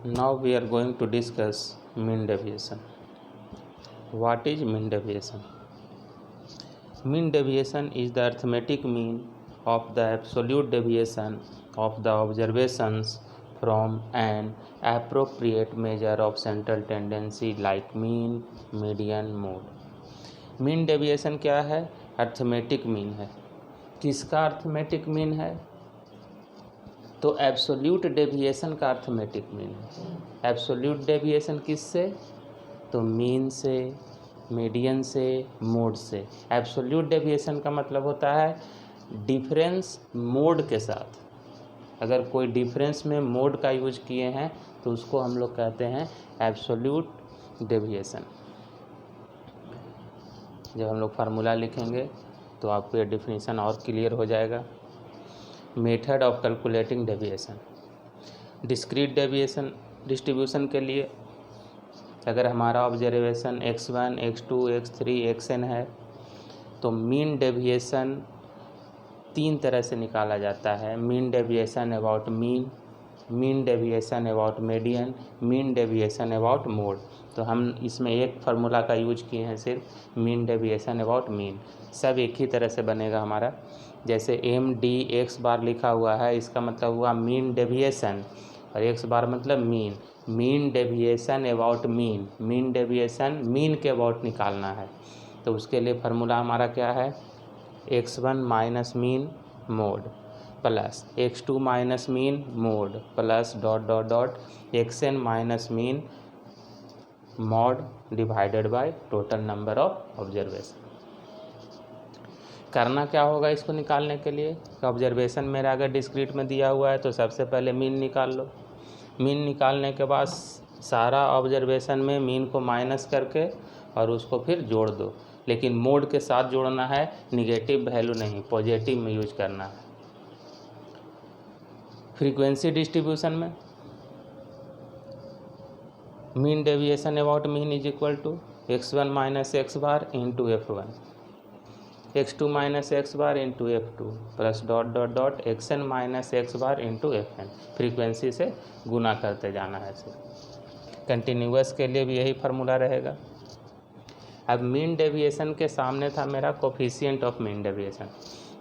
Now we are going to discuss mean deviation. What is mean deviation? Mean deviation is the arithmetic mean of the absolute deviation of the observations from an appropriate measure of central tendency like mean, median, mode. Mean deviation क्या है? Arithmetic mean है। किसका arithmetic mean है? तो absolute deviation का arithmetic mean है। Absolute deviation किससे? तो मीन से, मीडियन से, मोड से। एब्सोल्यूट डेविएशन का मतलब होता है डिफरेंस मोड के साथ। अगर कोई डिफरेंस में मोड का यूज किए हैं तो उसको हम लोग कहते हैं एब्सोल्यूट डेविएशन। जब हम लोग फार्मूला लिखेंगे तो आपको ये डिफिनीशन और क्लियर हो जाएगा। Method of calculating deviation. Discrete deviation distribution के लिए अगर हमारा observation x1, x2, x3, xn है तो मीन डेविएशन 3 तरह से निकाला जाता है। Mean deviation about mean, mean deviation about median, mean deviation about mode. तो हम इसमें एक फार्मूला का यूज किए हैं, सिर्फ मीन डेविएशन अबाउट मीन। सब एक ही तरह से बनेगा हमारा। जैसे एम डी एक्स बार लिखा हुआ है, इसका मतलब हुआ मीन डेविएशन, और एक्स बार मतलब mean. Mean deviation about mean, mean deviation mean के अबाउट निकालना है। तो उसके लिए फार्मूला हमारा क्या है? x1 minus mean mode plus x2 minus mean mode plus dot dot dot xn minus mean mod divided by total number of observation. करना क्या होगा इसको निकालने के लिए? ऑब्जर्वेशन मेरा अगर डिस्क्रीट में दिया हुआ है तो सबसे पहले मीन निकाल लो। मीन निकालने के बाद सारा ऑब्जर्वेशन में मीन को माइनस करके और उसको फिर जोड़ दो, लेकिन मोड के साथ जोड़ना है, निगेटिव वैल्यू नहीं, पॉजिटिव में यूज करना है। फ्रीक्वेंसी डिस्ट्रीब्यूशन में mean deviation about mean is equal to x1 minus x bar into f1, x2 minus x bar into f2 plus dot dot dot xn minus x bar into fn। Frequency से गुना करते जाना है सिर्फ। Continuous के लिए भी यही फार्मूला रहेगा। अब मीन डेविएशन के सामने था मेरा कोफिशिएंट ऑफ मीन डेविएशन।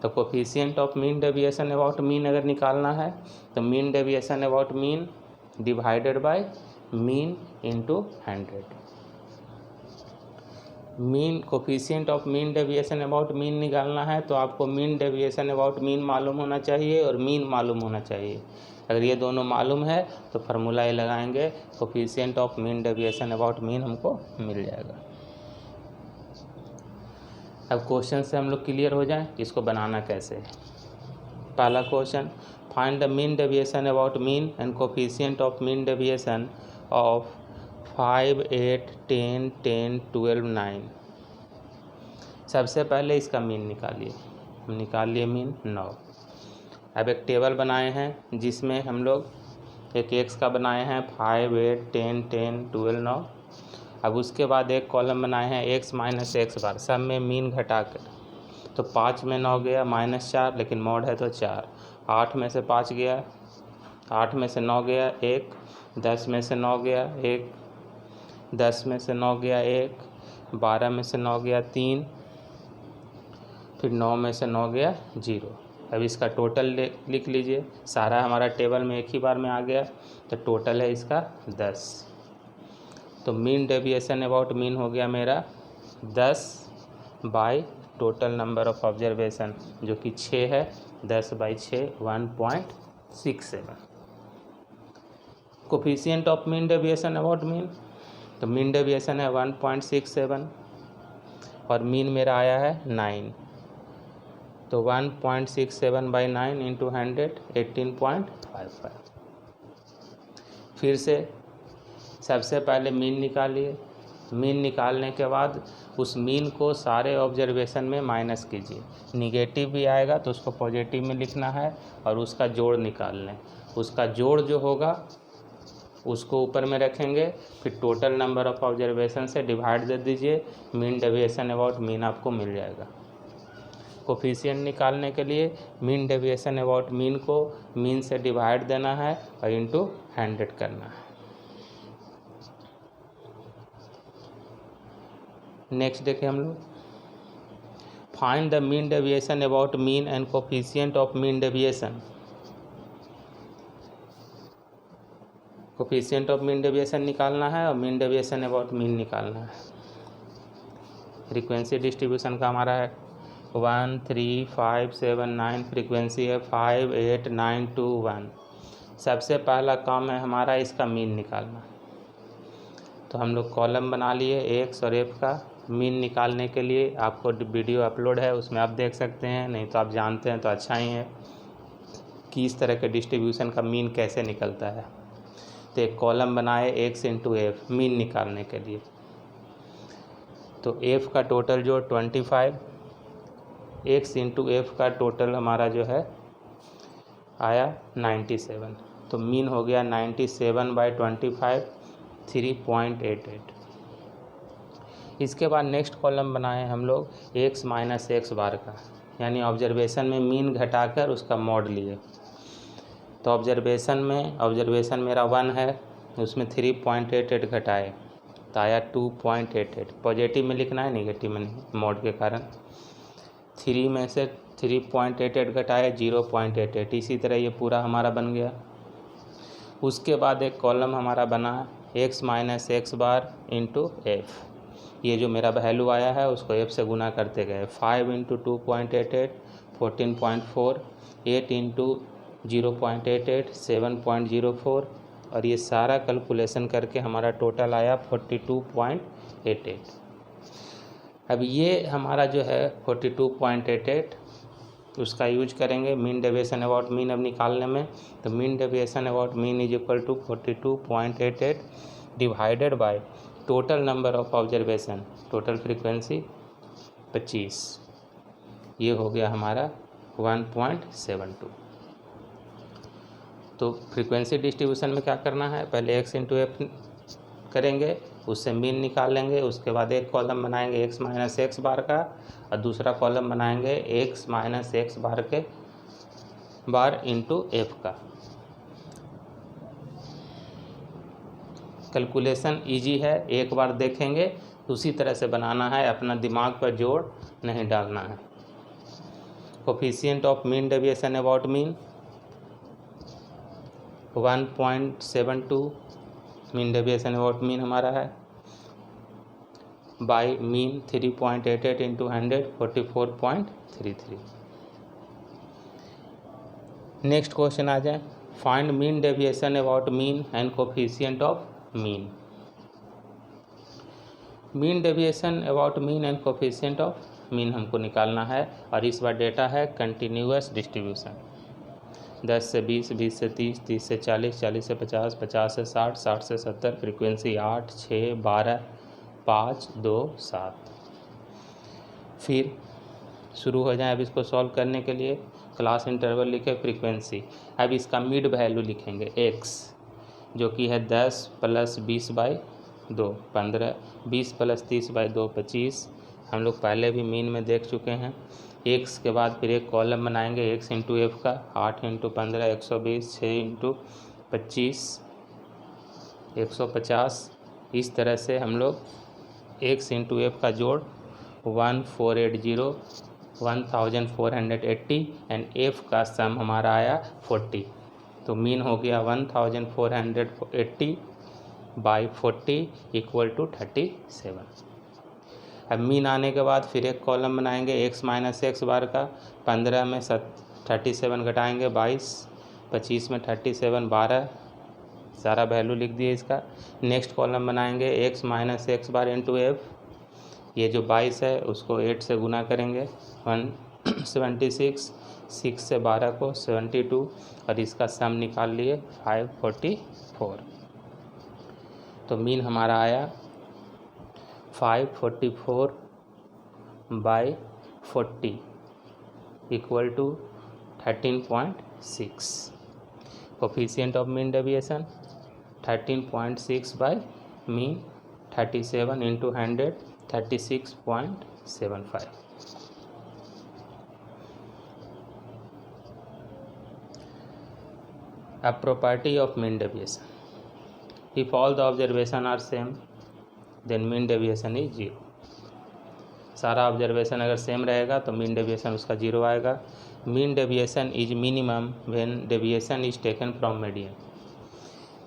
तो coefficient of mean deviation about mean अगर निकालना है तो mean deviation about mean divided by mean into 100। Mean coefficient of mean deviation about mean निकालना है तो आपको मीन डेविएशन अबाउट मीन मालूम होना चाहिए और मीन मालूम होना चाहिए। अगर ये दोनों मालूम है तो फार्मूला ये लगाएंगे, coefficient of mean deviation about mean हमको मिल जाएगा। अब क्वेश्चन से हम लोग क्लियर हो जाएं इसको बनाना कैसे है। पहला question, find the mean deviation about mean and coefficient of mean deviation of 5, 8, 10, 10, 12, 9। सबसे पहले इसका मीन निकालिए। हम निकाल लिए मीन 9। अब एक टेबल बनाए हैं जिसमें हम लोग एक एक्स का बनाए हैं 5, 8, 10, 10, 12, 9। अब उसके बाद एक कॉलम बनाए हैं x माइनस एक्स बार, सब में मीन घटा कर। तो 5 में 9 गया माइनस 4, लेकिन मॉड है तो 4। 8 में से 5 गया, 8 में से 9 गया 1, 10 में से 9 गया 1, 10 में से 9 गया 1, 12 में से 9 गया 3, फिर 9 में से 9 गया 0। अब इसका टोटल लिख लीजिए। सारा हमारा टेबल में एक ही बार में आ गया, तो टोटल है इसका 10। तो मीन डेविएशन अबाउट मीन हो गया मेरा 10 by total number of observation जो कि 6 है। 10 by 6 1.67। Coefficient of mean deviation about mean, तो मीन डेविएशन है 1.67 और मीन मेरा आया है 9। तो 1.67 बाई 9 इंटू 100 18.55। फिर से सबसे पहले मीन निकालिए। मीन निकालने के बाद उस मीन को सारे ऑब्जर्वेशन में माइनस कीजिए। निगेटिव भी आएगा तो उसको पॉजिटिव में लिखना है और उसका जोड़ निकाल लें। उसका जोड़ जो होगा उसको ऊपर में रखेंगे, फिर टोटल नंबर ऑफ ऑब्जर्वेशन से डिवाइड दे दीजिए। मीन डेविएशन अबाउट मीन आपको मिल जाएगा। कोफिशिएंट निकालने के लिए मीन डेविएशन अबाउट मीन को मीन से डिवाइड देना है और इंटू 100 करना है। नेक्स्ट देखें हम लोग, find the mean deviation about mean and coefficient of mean deviation. Coefficient of mean deviation निकालना है और मीन डेविएशन अबाउट मीन निकालना है। फ्रीक्वेंसी डिस्ट्रीब्यूशन का हमारा है 1 3 5 7 9, फ्रीक्वेंसी है 5 8 9 2 1। सबसे पहला काम है हमारा इसका मीन निकालना। तो हम लोग कॉलम बना लिए एक्स और एफ का। मीन निकालने के लिए आपको वीडियो अपलोड है, उसमें आप देख सकते हैं, नहीं तो आप जानते हैं तो अच्छा ही है कि इस तरह के डिस्ट्रीब्यूशन का मीन कैसे निकलता है। तो एक कॉलम बनाए एक्स इंटू एफ मीन निकालने के लिए। तो एफ का टोटल जो 25, एक्स इंटू एफ का टोटल हमारा जो है आया 97। तो मीन हो गया 97/25 3.88। इसके बाद नेक्स्ट कॉलम बनाए हम लोग एक्स माइनस एक्स बार का, यानी ऑब्जर्वेशन में मीन घटाकर उसका मॉड लिए। तो ऑब्जर्वेशन मेरा 1 है, उसमें 3.88 घटाए तो आया 2.88। पॉजिटिव में लिखना है, नेगेटिव में नहीं, मॉड के कारण। 3 में से 3.88 घटाए 0.88। इसी तरह ये पूरा हमारा बन गया। उसके बाद एक कॉलम हमारा बना x minus x bar into F. ये जो मेरा वैल्यू आया है उसको एफ से गुना करते गए। 5 इंटू 2.88 14.4, 8 इंटू 0.88 7.04, और ये सारा कैलकुलेशन करके हमारा टोटल आया 42.88। अब ये हमारा जो है 42.88 उसका यूज करेंगे मीन डेविएशन अबाउट मीन अब निकालने में। तो mean deviation about mean is equal to 42.88 divided by total number of observation, total frequency 25। ये हो गया हमारा 1.72। तो फ्रीक्वेंसी डिस्ट्रीब्यूशन में क्या करना है, पहले एक्स इंटू एफ करेंगे, उससे मीन निकाल लेंगे। उसके बाद एक कॉलम बनाएंगे एक्स माइनस एक्स बार का और दूसरा कॉलम बनाएंगे एक्स माइनस एक्स बार के बार इंटू एफ का। कैलकुलेशन इजी है, एक बार देखेंगे उसी तरह से बनाना है, अपना दिमाग पर जोर नहीं डालना है। Coefficient of mean deviation about mean 1.72, mean deviation about mean हमारा है, by mean 3.88 into 100 44.33। Next question आ जाए, find mean deviation about mean and coefficient of mean. Mean deviation about mean and coefficient of mean हमको निकालना है, और इस बार डेटा है कंटिन्यूअस डिस्ट्रीब्यूशन। 10 से 20, 20 से 30, 30 से 40, 40 से 50, 50 से 60, 60 से 70, फ्रीक्वेंसी 8 6 12 5 2 7। फिर शुरू हो जाए। अब इसको सॉल्व करने के लिए क्लास इंटरवल लिखे, फ्रीक्वेंसी। अब इसका मिड वैल्यू लिखेंगे एक्स, जो कि है 10 प्लस 20/2 15, 20 प्लस 30/2 25। हम लोग पहले भी मीन में देख चुके हैं। एक्स के बाद फिर एक कॉलम बनाएंगे एक्स इंटू एफ का, 8 इंटू 15 120, 6 इंटू 25 150। इस तरह से हम लोग एक्स इंटू एफ का जोड़ 1480 1480 एंड एफ का सम हमारा आया 40। तो मीन हो गया 1480 बाई 40 इक्वल टू 37। अब मीन आने के बाद फिर एक कॉलम बनाएंगे एक्स माइनस एक्स बार का, 15 में 37 घटाएंगे 22, 25 में 37 12, सारा वैल्यू लिख दिए इसका। नेक्स्ट कॉलम बनाएंगे x minus x bar into F. ये जो 22 है उसको 8 से गुना करेंगे 176, 6 से 12 को 72, और इसका सम निकाल लिए 544। तो मीन हमारा आया 544 by 40 equal to 13.6। Coefficient of mean deviation 13.6 by mean 37 into 100 36.75। A property of mean deviation. If all the observations are same, then mean deviation is 0. सारा ऑब्जर्वेशन अगर सेम रहेगा तो मीन डेविएशन उसका 0 आएगा। Mean deviation is minimum when deviation is taken from median.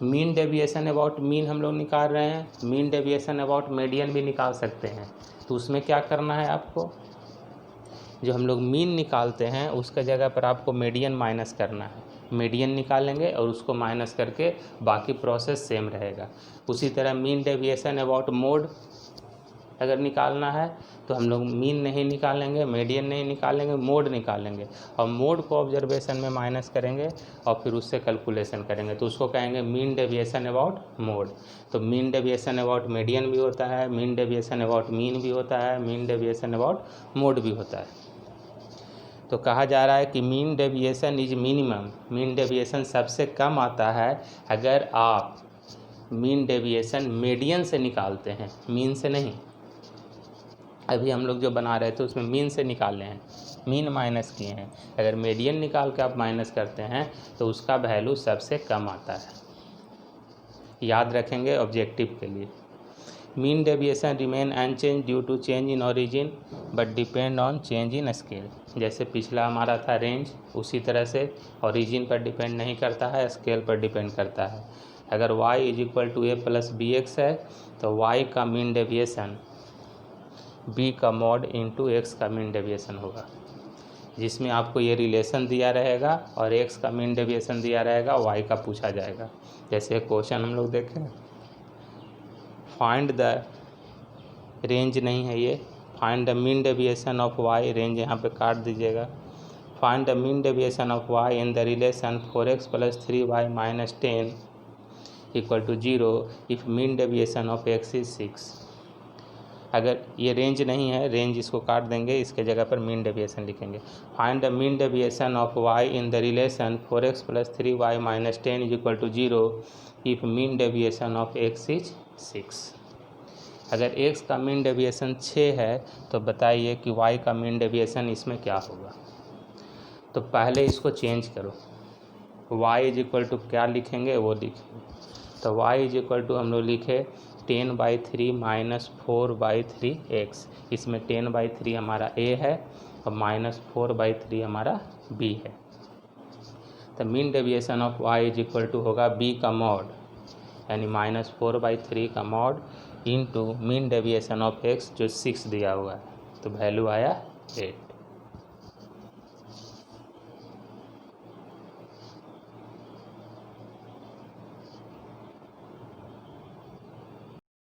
Mean deviation about mean हम लोग निकाल रहे हैं, मीन डेविएशन अबाउट मीडियन भी निकाल सकते हैं। तो उसमें क्या करना है आपको, जो हम लोग मीन निकालते हैं उसका जगह पर आपको मीडियन माइनस करना है। मीडियन निकालेंगे और उसको माइनस करके बाकी प्रोसेस सेम रहेगा। उसी तरह मीन डेविएशन अबाउट मोड अगर निकालना है तो हम लोग मीन नहीं निकालेंगे, मीडियन नहीं निकालेंगे, मोड निकालेंगे और मोड को ऑब्जर्वेशन में माइनस करेंगे और फिर उससे कैलकुलेशन करेंगे, तो उसको कहेंगे मीन डेविएशन अबाउट मोड। तो मीन डेविएशन अबाउट मीडियन भी होता है, मीन डेविएशन अबाउट मीन भी होता है, मीन डेविएशन अबाउट मोड भी होता है। तो कहा जा रहा है कि mean deviation is minimum, mean deviation सबसे कम आता है अगर आप मीन डेविएशन मीडियन से निकालते हैं, मीन से नहीं। अभी हम लोग जो बना रहे थे उसमें मीन से निकाले हैं, मीन माइनस किए हैं। अगर मीडियन निकाल के आप माइनस करते हैं तो उसका वैल्यू सबसे कम आता है। याद रखेंगे ऑब्जेक्टिव के लिए। Mean deviation remain unchange due to change in origin but depend on change in scale. जैसे पिछला हमारा था रेंज, उसी तरह से ओरिजिन पर डिपेंड नहीं करता है, स्केल पर डिपेंड करता है। अगर y is equal to a plus b x है तो y का मीन डेविएशन b का मॉड इंटू x का मीन डेविएशन होगा, जिसमें आपको ये रिलेशन दिया रहेगा और x का मीन डेविएशन दिया रहेगा, y का पूछा जाएगा। जैसे क्वेश्चन हम लोग देखें, फाइंड द रेंज नहीं है ये, find the mean deviation of y, range यहाँ पे काट दीजिएगा। Find the mean deviation of y in the relation 4x plus 3y minus 10 equal to 0 if mean deviation of x is 6। अगर ये range नहीं है, रेंज इसको काट देंगे, इसके जगह पर मीन डेविएशन लिखेंगे। Find the mean deviation of y in the relation 4x plus 3y minus 10 is equal to 0 if mean deviation of x is 6। अगर x का मीन डेविएशन 6 है तो बताइए कि y का मीन डेविएशन इसमें क्या होगा। तो पहले इसको चेंज करो, y इज इक्वल टू क्या लिखेंगे वो लिखेंगे। तो y इज इक्वल टू हम लोग लिखे 10/3 माइनस 4/3x। इसमें 10/3 हमारा a है और माइनस 4/3 हमारा b है। तो mean deviation of y is equal to होगा b का मॉड, यानी माइनस 4/3 का mod into mean deviation of x जो 6 दिया हुआ है, तो वैल्यू आया 8।